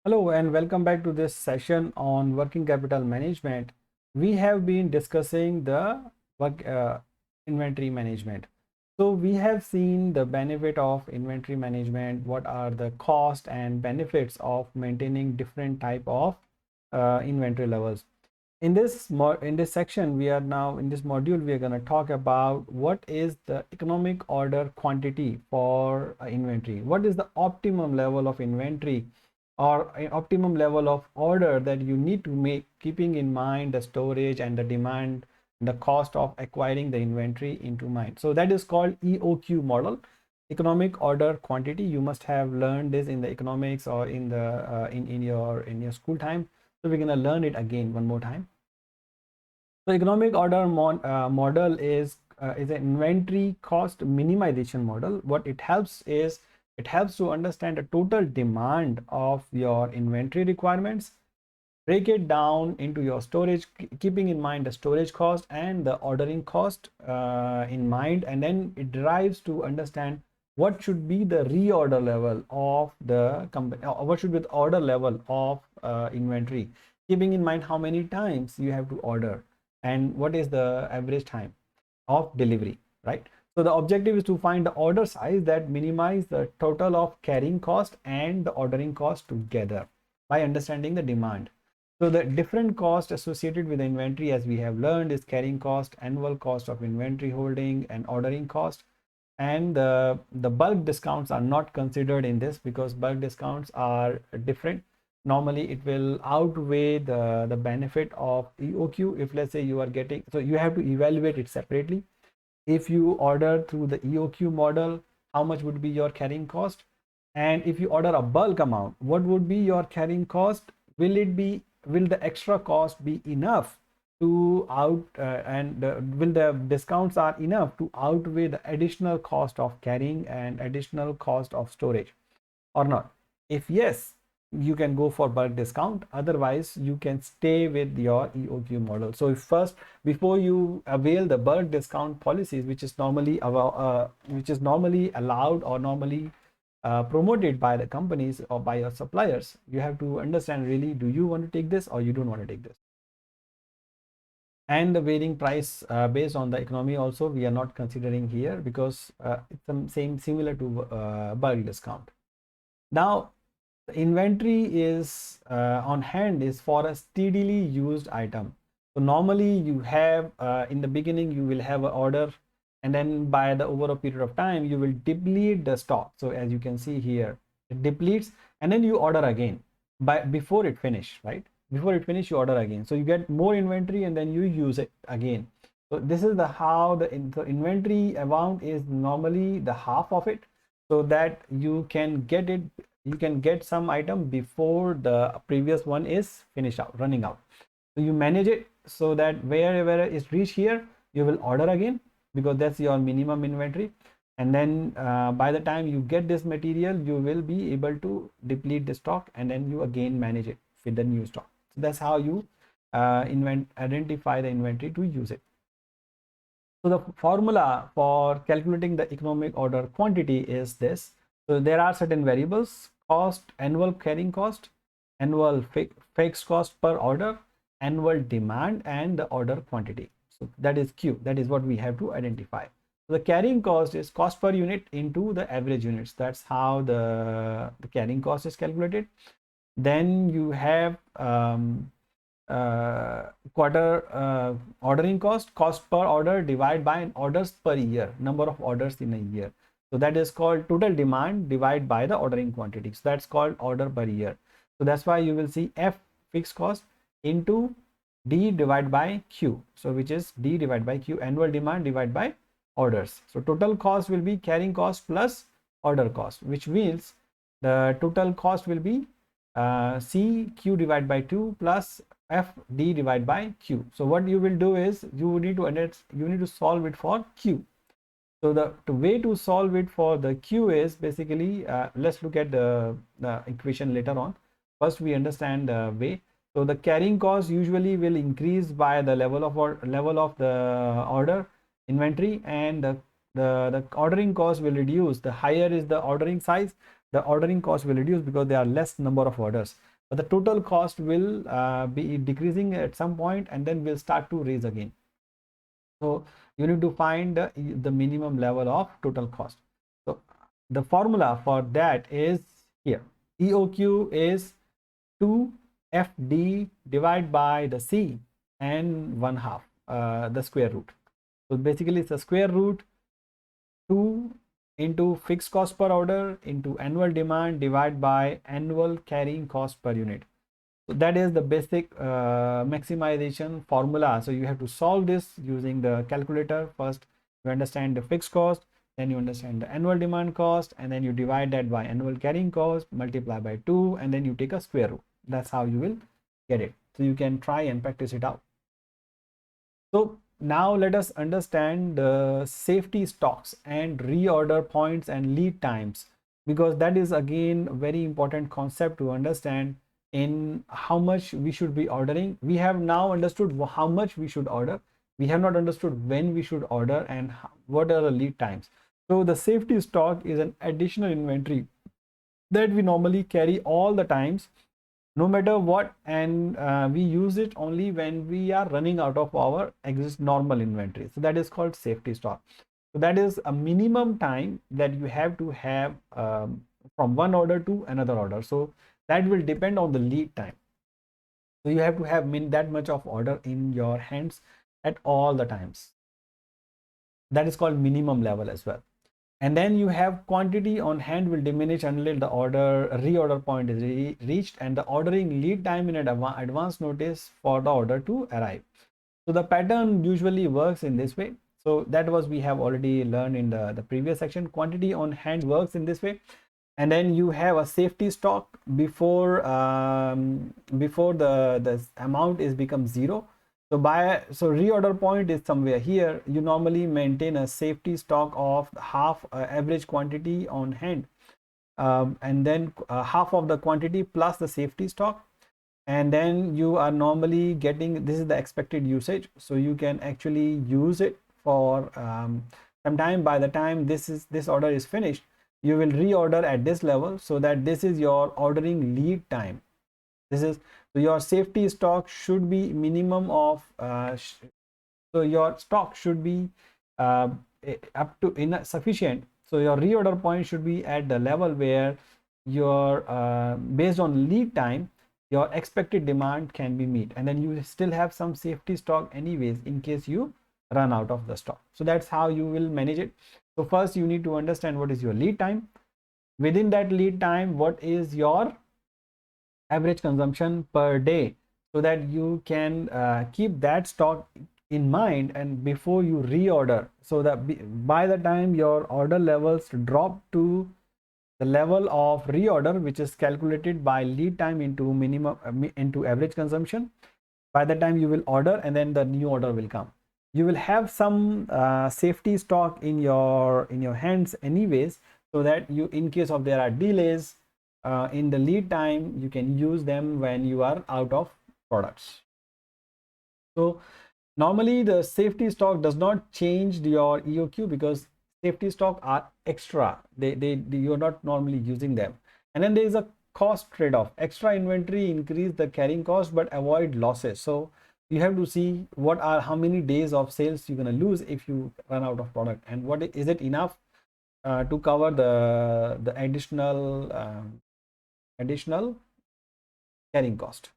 Hello and welcome back to this session on working capital management. We have been discussing the work inventory management. So we have seen the benefit of inventory management, what are the cost and benefits of maintaining different type of inventory levels. In this section, we are now in this module, we are going to talk about what is the economic order quantity for inventory. What is the optimum level of inventory or an optimum level of order that you need to make, keeping in mind the storage and the demand, the cost of acquiring the inventory into mind. So that is called EOQ model, economic order quantity. You must have learned this in the economics or in the in your school time. So we're going to learn it again one more time. So economic order model is an inventory cost minimization model. What it helps is it helps to understand the total demand of your inventory requirements, break it down into your storage, keeping in mind the storage cost and the ordering cost in mind, and then it derives to understand what should be the reorder level of the company, what should be the order level of inventory, keeping in mind how many times you have to order and what is the average time of delivery, right? So the objective is to find the order size that minimize the total of carrying cost and the ordering cost together by understanding the demand. So the different cost associated with the inventory, as we have learned, is carrying cost, annual cost of inventory holding, and ordering cost. And the bulk discounts are not considered in this because bulk discounts are different. Normally it will outweigh the benefit of EOQ. If let's say you are getting, so you have to evaluate it separately. If you order through the EOQ model, how much would be your carrying cost? And if you order a bulk amount, what would be your carrying cost? Will the extra cost be enough to will the discounts are enough to outweigh the additional cost of carrying and additional cost of storage or not? If yes, you can go for bulk discount. Otherwise you can stay with your EOQ model. So if first, before you avail the bulk discount policies, which is normally allowed or normally promoted by the companies or by your suppliers, you have to understand really, do you want to take this or you don't want to take this? And the varying price based on the economy also we are not considering here because it's the same, similar to bulk discount. Now the inventory is on hand is for a steadily used item. So normally you have in the beginning you will have an order, and then by the over a period of time you will deplete the stock. So as you can see here, it depletes and then you order again before it finish, right? Before it finish you order again, so you get more inventory and then you use it again. So this is the how the inventory amount is normally the half of it, so that you can get some item before the previous one is finished out, running out. So you manage it so that wherever it's reached here, you will order again because that's your minimum inventory. And then by the time you get this material, you will be able to deplete the stock and then you again manage it with the new stock. So that's how you identify the inventory to use it. So the formula for calculating the economic order quantity is this. So there are certain variables: cost, annual carrying cost, annual fixed cost per order, annual demand, and the order quantity. So that is Q. That is what we have to identify. So the carrying cost is cost per unit into the average units. That's how the carrying cost is calculated. Then you have ordering cost per order divided by orders per year, number of orders in a year. So that is called total demand divided by the ordering quantity. So that's called order per year. So that's why you will see F, fixed cost, into D divided by Q. So which is D divided by Q, annual demand divided by orders. So total cost will be carrying cost plus order cost, which means the total cost will be C Q divided by 2 plus F D divided by Q. So what you will do is you need to solve it for Q. So the way to solve it for the Q is basically let's look at the equation later on. First we understand the way. So the carrying cost usually will increase by the level of the order inventory, and the ordering cost will reduce. The higher is the ordering size, the ordering cost will reduce because there are less number of orders. but the total cost will be decreasing at some point, and then will start to raise again. So you need to find the minimum level of total cost. So the formula for that is here. EOQ is 2FD divided by the C and 1/2, the square root. So basically it's a square root 2 into fixed cost per order into annual demand divided by annual carrying cost per unit. So that is the basic maximization formula. So you have to solve this using the calculator. First you understand the fixed cost, then you understand the annual demand cost, and then you divide that by annual carrying cost, multiply by 2, and then you take a square root. That's how you will get it. So you can try and practice it out. So now let us understand the safety stocks and reorder points and lead times, because that is again a very important concept to understand in how much we should be ordering. We have now understood how much we should order. We have not understood when we should order and what are the lead times. So the safety stock is an additional inventory that we normally carry all the times, no matter what, and we use it only when we are running out of our normal inventory. So that is called safety stock. So that is a minimum time that you have to have from one order to another order. So that will depend on the lead time. So you have to have that much of order in your hands at all the times. That is called minimum level as well. And then you have quantity on hand will diminish until the reorder point is reached, and the ordering lead time in advance notice for the order to arrive. So the pattern usually works in this way. So that was we have already learned in the previous section. Quantity on hand works in this way, and then you have a safety stock before the amount is become zero. So reorder point is somewhere here. You normally maintain a safety stock of half average quantity on hand, and then half of the quantity plus the safety stock, and then you are normally getting, this is the expected usage. So you can actually use it for some time. By the time this order is finished, you will reorder at this level, so that this is your ordering lead time. This is, so your safety stock should be minimum of so your stock should be up to sufficient. So your reorder point should be at the level where your based on lead time your expected demand can be met, and then you still have some safety stock anyways in case you run out of the stock. So that's how you will manage it. So first you need to understand what is your lead time. Within that lead time, what is your average consumption per day, so that you can keep that stock in mind and before you reorder, so that by the time your order levels drop to the level of reorder, which is calculated by lead time into minimum into average consumption, by the time you will order, and then the new order will come, you will have some safety stock in your hands anyways, so that you, in case of there are delays in the lead time, you can use them when you are out of products. So normally the safety stock does not change your EOQ, because safety stock are extra. You're not normally using them. And then there is a cost trade-off. Extra inventory increase the carrying cost but avoid losses. So you have to see how many days of sales you're going to lose if you run out of product, and what is it enough to cover the additional carrying cost.